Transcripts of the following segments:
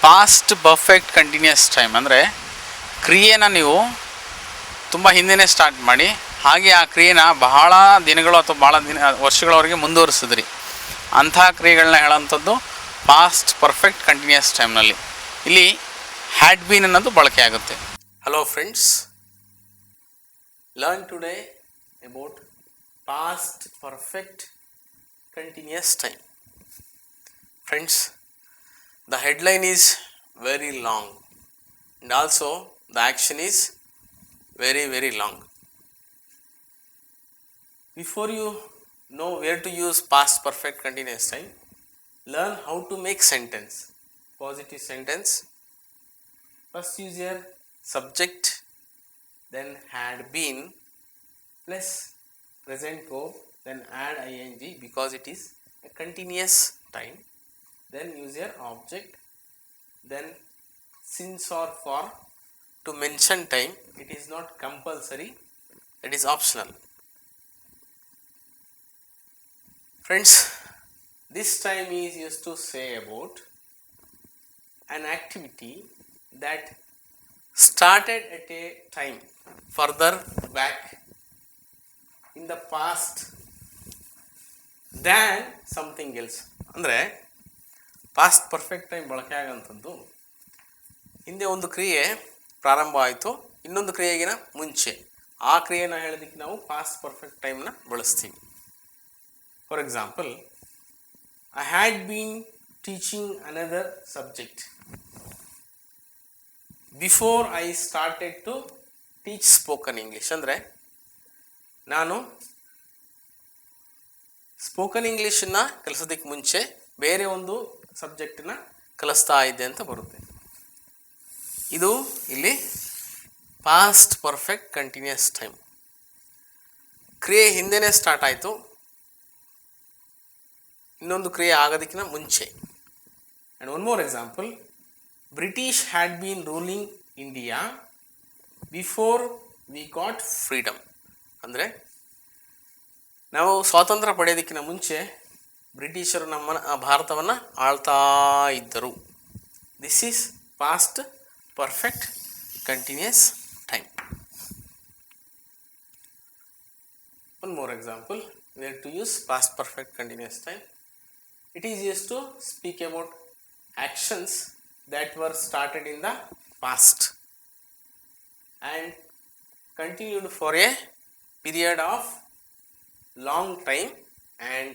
Past perfect continuous time ಅಂದರೆ ಕ್ರಿಯೆನ ನೀವು ತುಂಬ ಹಿಂದೆಯೇ ಸ್ಟಾರ್ಟ್ ಮಾಡಿ ಹಾಗೆ ಆ ಕ್ರಿಯೆನ ಬಹಳ ದಿನಗಳು ಅಥವಾ ಭಾಳ ವರ್ಷಗಳವರೆಗೆ ಮುಂದುವರಿಸಿದ್ರಿ. ಅಂಥ ಕ್ರಿಯೆಗಳನ್ನ ಹೇಳೋಂಥದ್ದು ಪಾಸ್ಟ್ ಪರ್ಫೆಕ್ಟ್ ಕಂಟಿನ್ಯೂಸ್ ಟೈಮ್ನಲ್ಲಿ. ಇಲ್ಲಿ ಹ್ಯಾಡ್ ಬೀನ್ ಅನ್ನೋದು ಬಳಕೆ ಆಗುತ್ತೆ. Hello friends, learn today about past perfect continuous time. Friends, the headline is very long and also the action is very long. Before you know where to use past perfect continuous time, learn how to make sentence, positive sentence. First use your subject, then had been plus present verb, then add ing because it is a continuous time. Then use your object, then since or for to mention time. It is not compulsory, it is optional. Friends, this time is used to say about an activity that started at a time further back in the past than something else. ಅಂದರೆ past perfect time ಬಳಕೆ ಆಗೋಂಥದ್ದು ಹಿಂದೆ ಒಂದು ಕ್ರಿಯೆ ಪ್ರಾರಂಭ ಆಯಿತು ಇನ್ನೊಂದು ಕ್ರಿಯೆಗಿನ ಮುಂಚೆ. ಆ ಕ್ರಿಯೆನ ಹೇಳೋದಕ್ಕೆ ನಾವು ಪಾಸ್ಟ್ ಪರ್ಫೆಕ್ಟ್ ಟೈಮ್ನ ಬಳಸ್ತೀವಿ. For example, I had been teaching another subject before I started to teach spoken English. ಅಂದರೆ ನಾನು ಸ್ಪೋಕನ್ ಇಂಗ್ಲೀಷನ್ನು ಕಲಿಸೋದಕ್ಕೆ ಮುಂಚೆ ಬೇರೆ ಒಂದು ಸಬ್ಜೆಕ್ಟನ್ನ ಕಲಿಸ್ತಾ ಇದ್ದೆ ಅಂತ ಬರುತ್ತೆ. ಇದು ಇಲ್ಲಿ ಪಾಸ್ಟ್ ಪರ್ಫೆಕ್ಟ್ ಕಂಟಿನ್ಯೂಸ್ ಟೈಮ್. ಕ್ರಿಯೆ ಹಿಂದೆನೇ ಸ್ಟಾರ್ಟ್ ಆಯಿತು, ಇನ್ನೊಂದು ಕ್ರಿಯೆ ಆಗೋದಕ್ಕಿಂತ ಮುಂಚೆ. And one more example, British had been ruling India before we got freedom. ಅಂದರೆ ನಾವು ಸ್ವಾತಂತ್ರ್ಯ ಪಡೆಯೋದಕ್ಕಿಂತ ಮುಂಚೆ ಬ್ರಿಟಿಷರು ನಮ್ಮ ಭಾರತವನ್ನು ಆಳ್ತಾ ಇದ್ದರು. This is past perfect continuous time. One more example where to use past perfect continuous time. It is use to speak about actions that were started in the past and continued for a period of long time and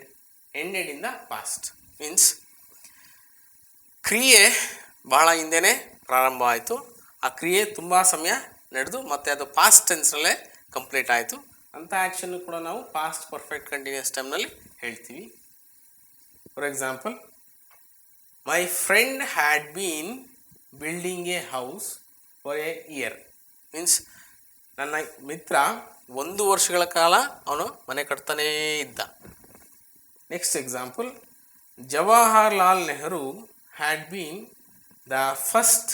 ended in the past. Means ಕ್ರಿಯೆ ಭಾಳ ಹಿಂದೆಯೇ ಪ್ರಾರಂಭ ಆಯಿತು, ಆ ಕ್ರಿಯೆ ತುಂಬ ಸಮಯ ನಡೆದು ಮತ್ತು ಅದು ಪಾಸ್ಟ್ ಟೆನ್ಸ್ನಲ್ಲೇ ಕಂಪ್ಲೀಟ್ ಆಯಿತು. ಅಂಥ ಆ್ಯಕ್ಷನ್ನು ಕೂಡ ನಾವು ಪಾಸ್ಟ್ ಪರ್ಫೆಕ್ಟ್ ಕಂಟಿನ್ಯೂಸ್ ಟೈಮ್ನಲ್ಲಿ ಹೇಳ್ತೀವಿ. For example, my friend had been building A house for A year. Means ನನ್ನ ಮಿತ್ರ 1 ವರ್ಷಗಳ ಕಾಲ ಅವನು ಮನೆ ಕಟ್ತಾನೇ ಇದ್ದ. Next example, Jawaharlal Nehru had been the first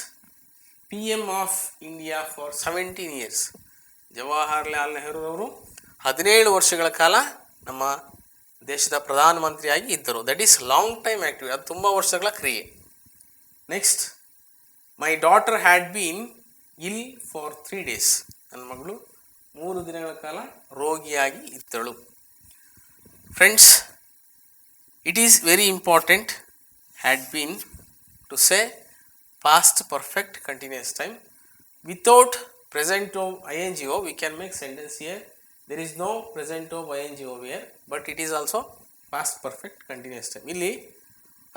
PM of India for 17 years. Jawaharlal Nehru ಅವರು 17 ವರ್ಷಗಳ ಕಾಲ ನಮ್ಮ ದೇಶದ ಪ್ರಧಾನಮಂತ್ರಿಯಾಗಿ ಇದ್ದರು. That is long time activity, ಅದು ತುಂಬ ವರ್ಷಗಳ ಕ್ರಿಯೆ. Next, my daughter had been ill for 3 days. ನನ್ನ ಮಗಳು 3 ದಿನಗಳ ಕಾಲ ರೋಗಿಯಾಗಿ ಇದ್ದಳು. Friends, it is very important had been to say past perfect continuous time. Without present verb ing we can make sentence here. There is no present verb ing here, but it is also past perfect continuous time. ಇಲ್ಲಿ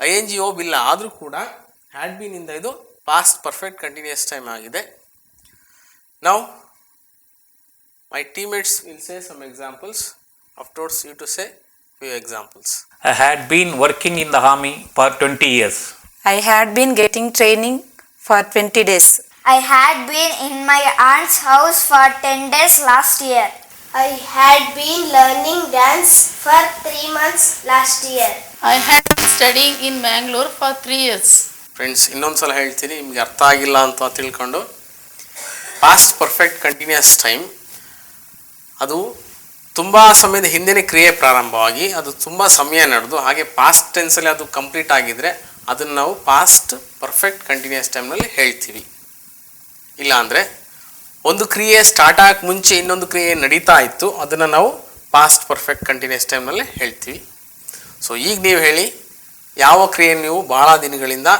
ing verb ಇಲ್ಲ, ಆದರೂ ಕೂಡ had been ಇಂದ ಇದು past perfect continuous time ಆಗಿದೆ. Now my teammates will say some examples. Afterwards you to say few examples. I had been working in the army for 20 years. I had been getting training for 20 days. I had been in my aunt's house for 10 days last year. I had been learning dance for 3 months last year. I had been studying in Bangalore for 3 years. Friends, ಇನ್ನೊಂದು ಸಲ ಹೇಳ್ತೀನಿ, ನಿಮಗೆ ಅರ್ಥ ಆಗಿಲ್ಲ ಅಂತ ತಿಳ್ಕೊಂಡು. Past perfect continuous time ಅದು ತುಂಬ ಸಮಯದ ಹಿಂದೆಯೇ ಕ್ರಿಯೆ ಪ್ರಾರಂಭವಾಗಿ ಅದು ತುಂಬ ಸಮಯ ನಡೆದು ಹಾಗೆ ಪಾಸ್ಟ್ ಟೆನ್ಸಲ್ಲಿ ಅದು ಕಂಪ್ಲೀಟ್ ಆಗಿದ್ದರೆ ಅದನ್ನು ನಾವು ಪಾಸ್ಟ್ ಪರ್ಫೆಕ್ಟ್ ಕಂಟಿನ್ಯೂಸ್ ಟೈಮ್ನಲ್ಲಿ ಹೇಳ್ತೀವಿ. ಇಲ್ಲಾಂದರೆ ಒಂದು ಕ್ರಿಯೆ ಸ್ಟಾರ್ಟ್ ಆಗಕ್ಕೆ ಮುಂಚೆ ಇನ್ನೊಂದು ಕ್ರಿಯೆ ನಡೀತಾ ಇತ್ತು, ಅದನ್ನು ನಾವು ಪಾಸ್ಟ್ ಪರ್ಫೆಕ್ಟ್ ಕಂಟಿನ್ಯೂಸ್ ಟೈಮ್ನಲ್ಲಿ ಹೇಳ್ತೀವಿ. ಸೊ ಈಗ ನೀವು ಹೇಳಿ, ಯಾವ ಕ್ರಿಯೆ ನೀವು ಭಾಳ ದಿನಗಳಿಂದ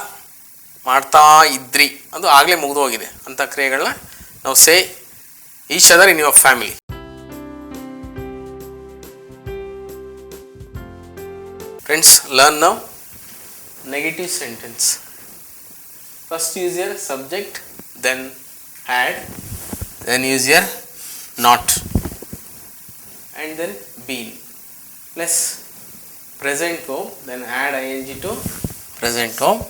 ಮಾಡ್ತಾ ಇದ್ರಿ, ಅದು ಆಗಲೇ ಮುಗಿದು ಹೋಗಿದೆ ಅಂಥ ಕ್ರಿಯೆಗಳನ್ನ ನಾವು say each other in your family. Friends, learn now negative sentence. First use your subject, then had, then use your not, and then been. Plus present form, then add ing to present form,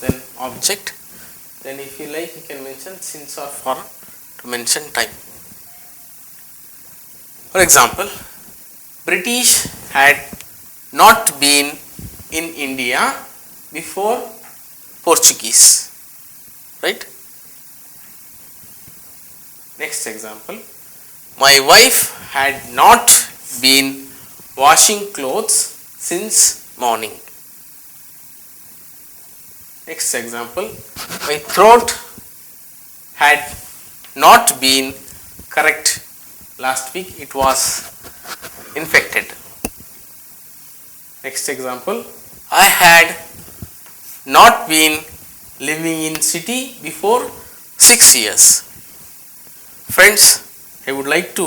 then object, then if you like you can mention since or for to mention time. For example, British had not been in India before Portuguese, right? Next example, my wife had not been washing clothes since morning. Next example, my throat had not been correct last week, it was infected. Next example, I had not been living in city before 6 years. Friends, I would like to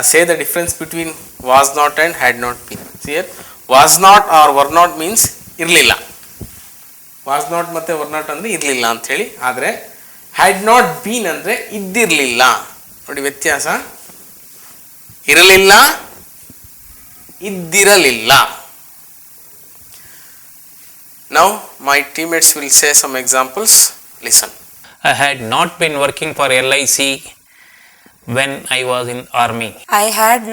say the difference between was not and had not been. See here, was not or were not means ಇರಲಿಲ್ಲ. was not ಮತ್ತು were not ಅಂದರೆ ಇರಲಿಲ್ಲ ಅಂಥೇಳಿ. ಆದರೆ had not been ಅಂದರೆ ಇದ್ದಿರಲಿಲ್ಲ. ನೋಡಿ ವ್ಯತ್ಯಾಸ, ಇರಲಿಲ್ಲ, ಇದ್ದಿರಲಿಲ್ಲ. Now my teammates will say some examples. Listen. I had not been working for LIC when I was in army. I had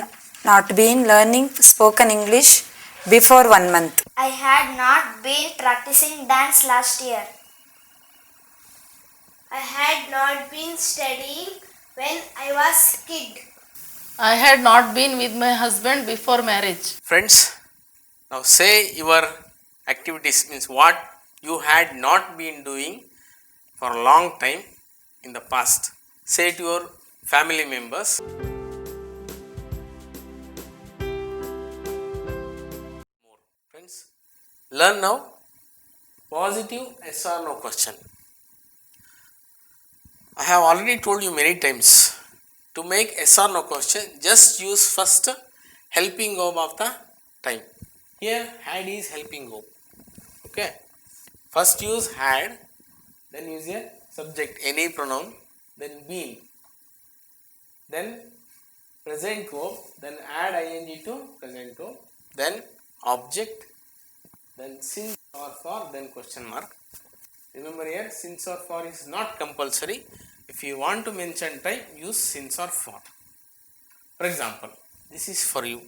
not been learning spoken English before 1 month. I had not been practicing dance last year. I had not been studying when I was kid. I had not been with my husband before marriage. Friends, now say your activities, means what you had not been doing for a long time in the past. Say to your family members. More. Friends, learn now positive yes or no question. I have already told you many times, to make yes or no question, just use first helping verb of the time. Here had is helping verb. Okay. First use had, then use a subject, any pronoun, then been, then present verb, then add ing to present verb, then object, then since or for, then question mark. Remember here, since or for is not compulsory. If you want to mention time, use since or for. For example, this is for you.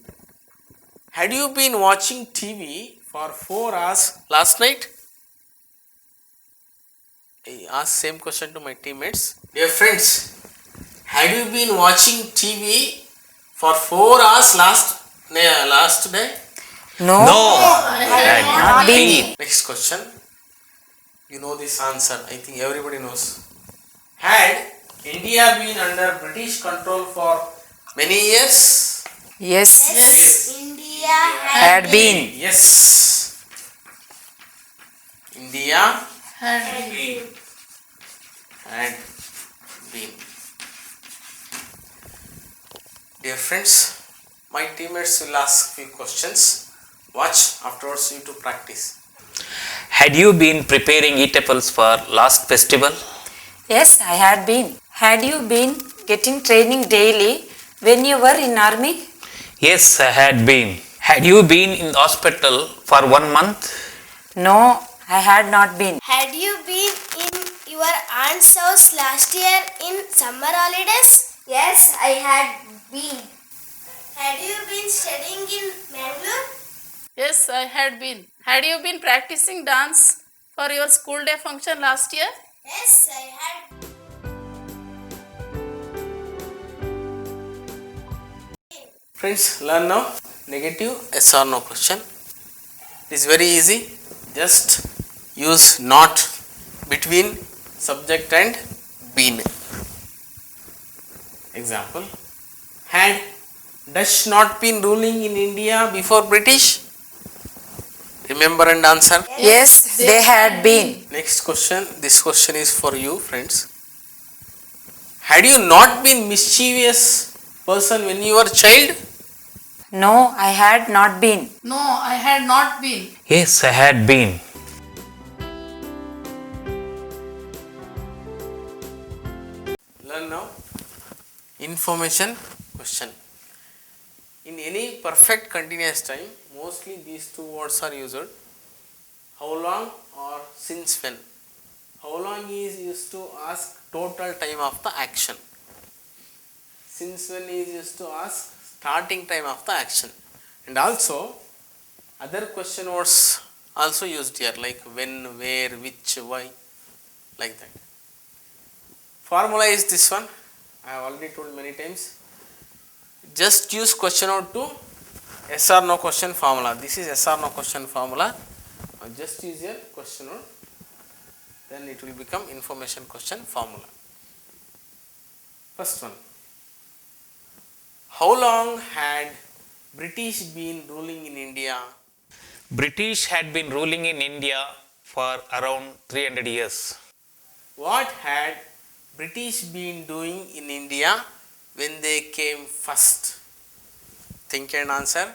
Had you been watching TV for 4 hours last night? I ask same question to my teammates. Dear friends, had you been watching TV for 4 hours last day? No, No, I had not been. Next question. You know this answer. I think everybody knows. Had India been under British control for many years? yes, India had been. Yes. India Had had been. Dear friends, my teammates will ask few questions. Watch, afterwards you to practice. Had you been preparing eatables for last festival? Yes, I had been. Had you been getting training daily when you were in army? Yes, I had been. Had you been in the hospital for 1 month? No, I had not been. Had you been in your aunt's house last year in summer holidays? Yes, I had been. Had you been studying in Mangalore? Yes, I had been. Had you been practicing dance for your school day function last year? Yes, I had. Friends, learn now negative yes or no question. It is very easy. Just use not between subject and been. Example: had Dutch not been ruling in India before British? Remember and answer. Yes, they had been. Next question. This question is for you, friends. Had you not been mischievous person when you were child? No, I had not been. No, I had not been. Yes, I had been. Learn now. Information question. In any perfect continuous time, mostly these two words are used. How long or since when? How long is used to ask total time of the action. Since when is used to ask starting time of the action. And also other question words also used here, like when, where, which, why, like that. Formula is this one. I have already told many times. Just use question out to yes or no question formula. This is yes or no question formula. Just use your question out. Then it will become information question formula. First one. How long had British been ruling in India? British had been ruling in India for around 300 years. What had British been doing in India when they came first? Think and answer.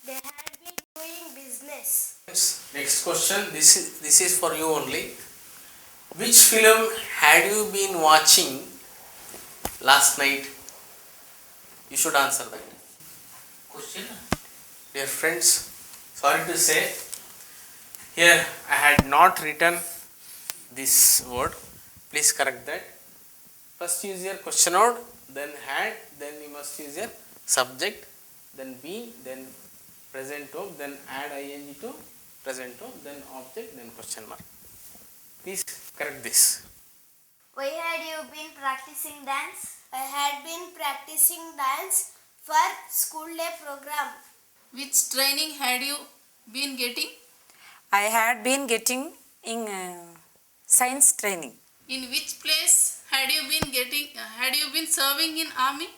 They had been doing business. Next question. This is for you only. Which film had you been watching last night? You should answer that question. Dear friends, sorry to say, here I had not written this word. Please correct that. First use your question word, then had, then you must use your subject, then been, then present verb, then add ing to present verb, then object, then question mark. Please correct this. Why had you been practicing dance? I had been practicing dance for school day program. Which training had you been getting? I had been getting in science training. In which place had you been getting? Had you been serving in army?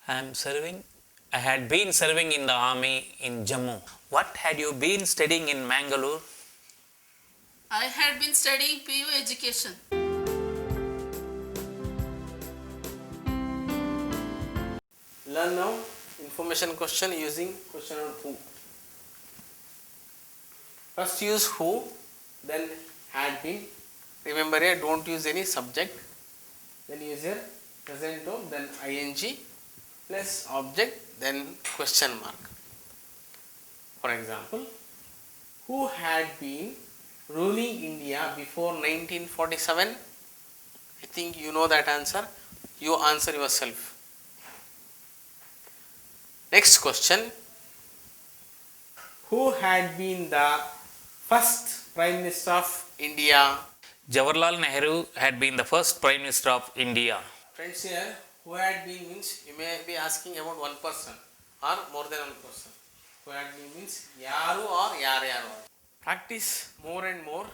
I had been serving in the army in Jammu. What had you been studying in Mangalore? I had been studying PU education. Learn now information question using question on who. First use who, then had been. Remember here, don't use any subject. Then use your present verb, then ing plus object, then question mark. For example, who had been ruling India before 1947? I think you know that answer. You answer yourself. Next question. Who had been the first Prime Minister of India? Jawaharlal Nehru had been the first Prime Minister of India. Friends, here who had been means you may be asking about one person or more than one person. Who had been means yaru or yaryaru. Practice more and more.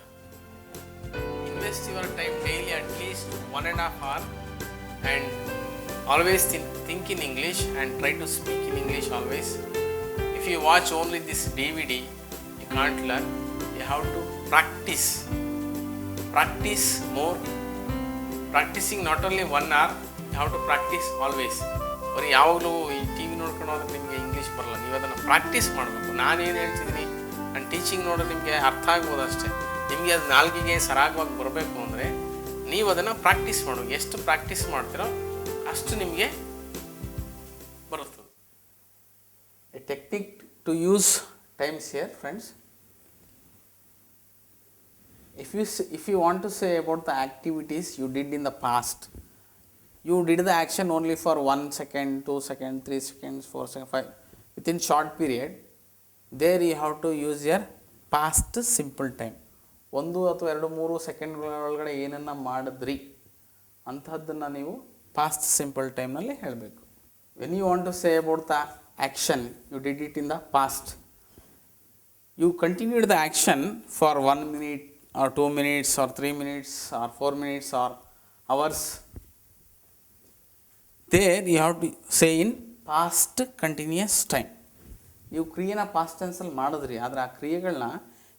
Invest your time daily at least 1.5 hours and always think in English and try to speak in English always. If you watch only this DVD, you can't learn. You have to practice. Practice more. Practicing not only 1 hour, you have to practice always. ಬರೀ ಯಾವಾಗಲೂ ಈ T V ನೋಡ್ಕೊಂಡು ಹೋದ್ರೆ ನಿಮಗೆ English ಬರಲ್ಲ. ನೀವು ಅದನ್ನು practice ಮಾಡಬೇಕು. ನಾನೇನು ಹೇಳ್ತಿದ್ದೀನಿ, ನಾನು ಟೀಚಿಂಗ್ ನೋಡಿದ್ರೆ ನಿಮಗೆ ಅರ್ಥ ಆಗ್ಬೋದು ಅಷ್ಟೇ. ನಿಮಗೆ ಅದು ನಾಲ್ಕಿಗೆ ಸರಾಗವಾಗಿ ಬರಬೇಕು ಅಂದರೆ ನೀವು ಅದನ್ನು ಪ್ರಾಕ್ಟೀಸ್ ಮಾಡಬೇಕು. ಎಷ್ಟು ಪ್ರಾಕ್ಟೀಸ್ ಮಾಡ್ತೀರೋ ಅಷ್ಟು ನಿಮಗೆ ಬರುತ್ತದೆ. A technique to use times here friends. If you want to say about the activities you did in the past, you did the action only for 1 second, 2 seconds, 3 seconds, 4 seconds, 5 within short period. There you have to use your past simple time. 1 ಅಥವಾ 2-3 ಸೆಕೆಂಡ್ಗಳ ಒಳಗಡೆ ಏನನ್ನು ಮಾಡಿದ್ರಿ ಅಂಥದ್ದನ್ನು ನೀವು past simple ಟೈಮ್ನಲ್ಲಿ ಹೇಳಬೇಕು. When you want to say about the action you did it in the past, you continued the action for 1 minute or 2 minutes or 3 minutes or 4 minutes or hours. There you have to say in past continuous time. ನೀವು ಕ್ರಿಯೆನ past ಟೆನ್ಸಲ್ಲಿ ಮಾಡಿದ್ರಿ, ಆದರೆ ಆ ಕ್ರಿಯೆಗಳನ್ನ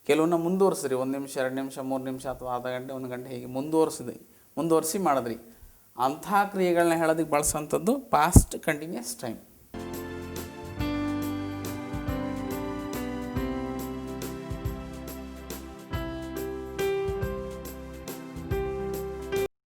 ಕೆಲವನ್ನ ಮುಂದುವರಿಸಿದ್ರಿ, 1 ನಿಮಿಷ 2 ನಿಮಿಷ 3 ನಿಮಿಷ ಅಥವಾ ಅರ್ಧ ಗಂಟೆ 1 ಗಂಟೆ ಹೀಗೆ ಮುಂದುವರಿಸಿ ಮಾಡಿದ್ರಿ. ಅಂಥ ಕ್ರಿಯೆಗಳನ್ನ ಹೇಳೋದಕ್ಕೆ ಬಳಸೋಂಥದ್ದು ಪಾಸ್ಟ್ ಕಂಟಿನ್ಯೂಸ್ ಟೈಮ್.